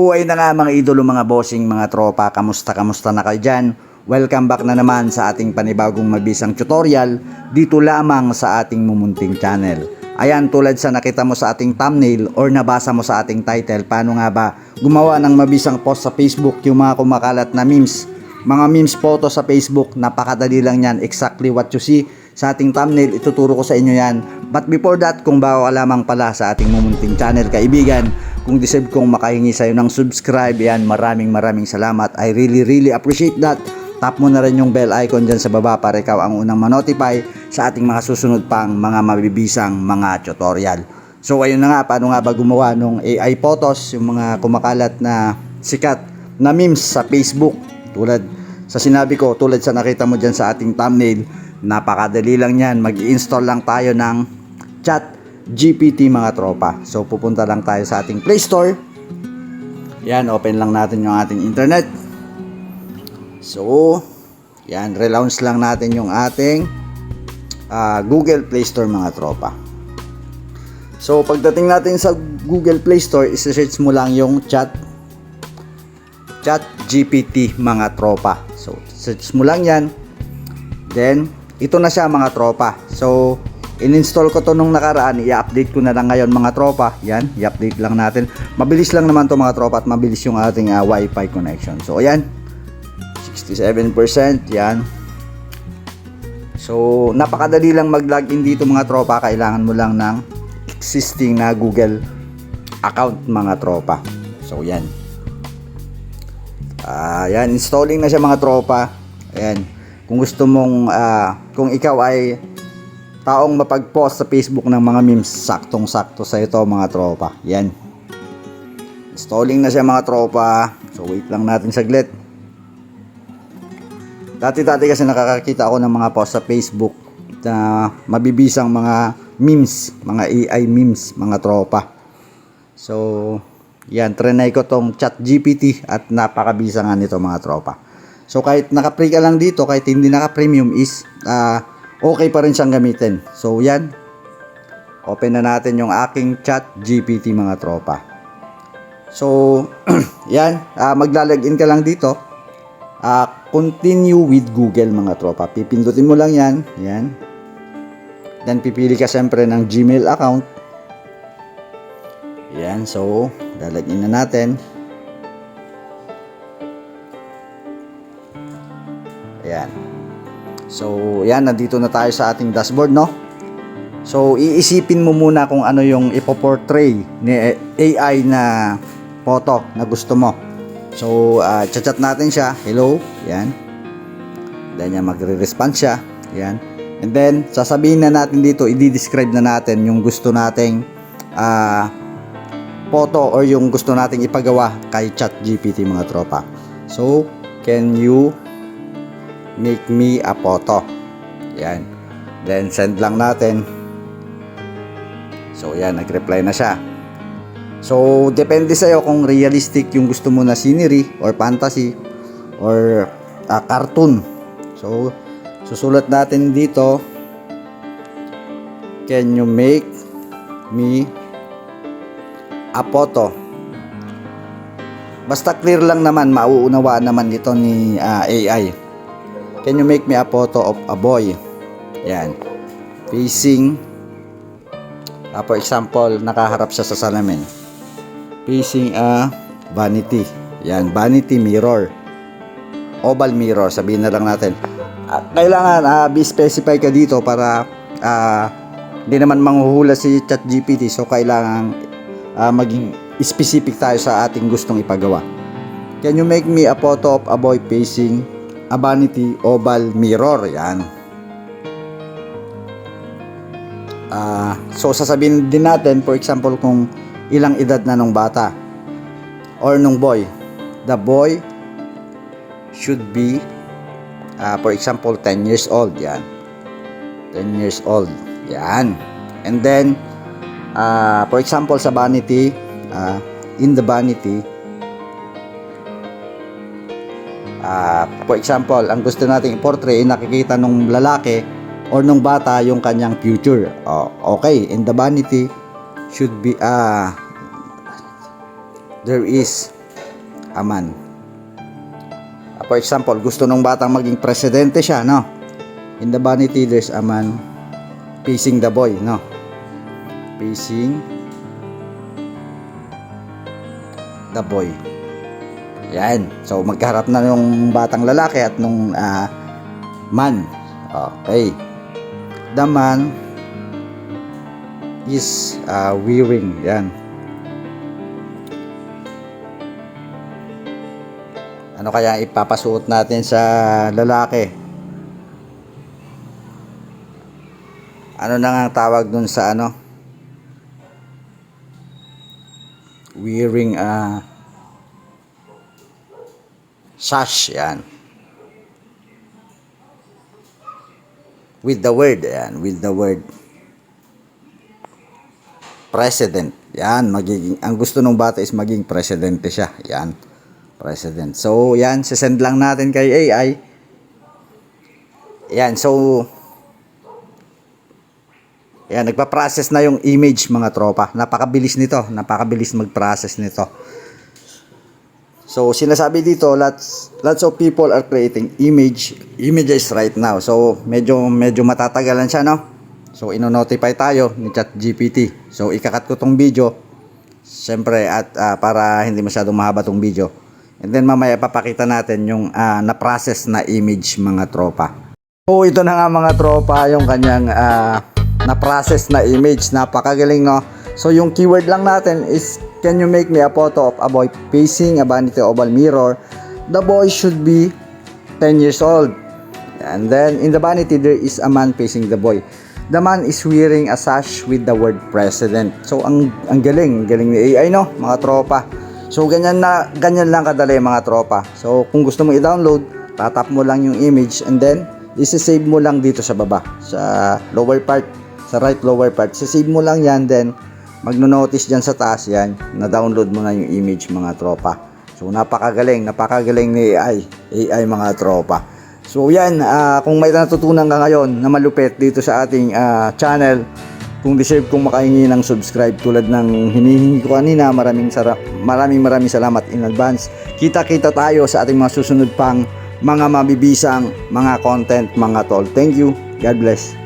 Buhay na nga mga idolo, mga bossing, mga tropa, kamusta na kayo dyan? Welcome back na naman sa ating panibagong mabisang tutorial dito lamang sa ating mumunting channel. Ayan, tulad sa nakita mo sa ating thumbnail or nabasa mo sa ating title, paano nga ba gumawa ng mabisang post sa Facebook, yung mga kumakalat na memes. Mga memes photo sa Facebook, napakadali lang yan, exactly what you see sa ating thumbnail, ituturo ko sa inyo yan. But before that, kung bago ka lamang pala sa ating mumunting channel, kaibigan, kung deserve kong makahingi sa'yo ng subscribe, yan, maraming salamat. I really appreciate that. Tap mo na rin yung bell icon dyan sa baba para ikaw ang unang manotify sa ating mga susunod pang mga mabibisang mga tutorial. So ayun na nga, paano nga ba gumawa ng AI photos, yung mga kumakalat na sikat na memes sa Facebook. Tulad sa sinabi ko, tulad sa nakita mo dyan sa ating thumbnail, napakadali lang yan. Mag-i-install lang tayo ng ChatGPT mga tropa. So pupunta lang tayo sa ating Play Store. Yan, open lang natin yung ating internet. So yan, relaunch lang natin yung ating Google Play Store mga tropa. So pagdating natin sa Google Play Store, i-search mo lang yung ChatGPT mga tropa. So search mo lang yan. Then ito na siya mga tropa. So in-install ko to nung nakaraan, i-update ko na lang ngayon mga tropa. Yan, i-update lang natin. Mabilis lang naman to mga tropa at mabilis yung ating Wi-Fi connection. So ayan, 67%, yan. So napakadali lang mag-login dito mga tropa. Kailangan mo lang ng existing na Google account mga tropa. So yan. Yan, installing na siya mga tropa. Ayan. Kung gusto mong kung ikaw ay taong mapag-post sa Facebook ng mga memes, saktong-sakto sa ito mga tropa. Yan. Installing na siya mga tropa. So wait lang natin saglit. Dati kasi nakakakita ako ng mga post sa Facebook na mabibisang mga memes, mga AI memes mga tropa. So yan, trinay ko tong ChatGPT at napakabisa nga nito mga tropa. So kahit naka-free ka lang dito, kahit hindi naka-premium is okay pa rin siyang gamitin. So yan, open na natin yung aking ChatGPT mga tropa. So yan, maglalagin ka lang dito. Continue with Google mga tropa. Pipindutin mo lang yan. Yan. Then pipili ka siyempre ng Gmail account. Yan, so lalagyan na natin. Ayan. So, yan, nandito na tayo sa ating dashboard, no? So, iisipin mo muna kung ano yung ipoportray ni AI na photo na gusto mo. So, chat natin siya. Hello. Yan. Then, yan, magre-respond siya. Yan. And then, sasabihin na natin dito, i-describe na natin yung gusto nating photo or yung gusto nating ipagawa kay ChatGPT mga tropa. So, can you make me a photo? Yan. Then send lang natin. So yan, nag-reply na siya. So depende sa'yo kung realistic yung gusto mo na scenery or fantasy or cartoon. So susulat natin dito, can you make me a photo? Basta clear lang naman, mauunawaan naman ito ni AI. Can you make me a photo of a boy? Yan. Facing, for example, nakaharap siya sa salamin. Facing a vanity. Yan, vanity mirror. Oval mirror, sabihin na lang natin. Kailangan be-specify ka dito para hindi naman manghuhula si ChatGPT. So, kailangan maging specific tayo sa ating gustong ipagawa. Can you make me a photo of a boy facing a vanity oval mirror? Yan. So sasabihin din natin, for example, kung ilang edad na nung bata or nung boy. The boy should be for example 10 years old. Yan. 10 years old. Yan. And then for example sa vanity, in the vanity, for example, ang gusto nating i-portray, nakikita nung lalaki or nung bata yung kanyang future. Okay, in the vanity should be there is a man. For example, gusto nung batang maging presidente siya, no? In the vanity, there's a man facing the boy, no? Facing the boy. Yan. So, magkaharap na yung batang lalaki at nung man. Okay. The man is wearing. Yan. Ano kaya ipapasuot natin sa lalaki? Ano na nga ang tawag dun sa ano? Wearing sash. Yan. With the word. Yan. With the word president. Yan. Ang gusto ng bata is maging presidente siya. Yan. President. So, yan. Sisend lang natin kay AI. Yan. So, yan. Nagpa-process na yung image, mga tropa. Napakabilis nito. Napakabilis mag-process nito. So, sinasabi dito, lots of people are creating images right now. So, medyo matatagalan siya, no? So, ino-notify tayo ni ChatGPT. So, ikakat ko tong video. Siyempre, at para hindi masyadong mahaba tong video. And then mamaya papakita natin yung na-process na image, mga tropa. So ito na nga, mga tropa, yung kanyang na-process na image. Napakagaling, no? So yung keyword lang natin is, can you make me a photo of a boy facing a vanity oval mirror? The boy should be 10 years old. And then in the vanity there is a man facing the boy. The man is wearing a sash with the word president. So ang galing ni AI, no, mga tropa. So ganyan lang kadali, mga tropa. So kung gusto mo i-download, tatap mo lang yung image and then isi-save mo lang dito sa baba, sa lower part, sa right lower part. Save mo lang yan, then magno-notice dyan sa taas yan, na-download mo na yung image, mga tropa. So napakagaling ni AI, mga tropa. So yan, kung may natutunan ka ngayon na malupit dito sa ating channel, kung deserve kong makahingi ng subscribe tulad ng hinihingi ko kanina, maraming salamat in advance. Kita-kita tayo sa ating mga susunod pang mga mabibisang mga content, mga tol. Thank you. God bless.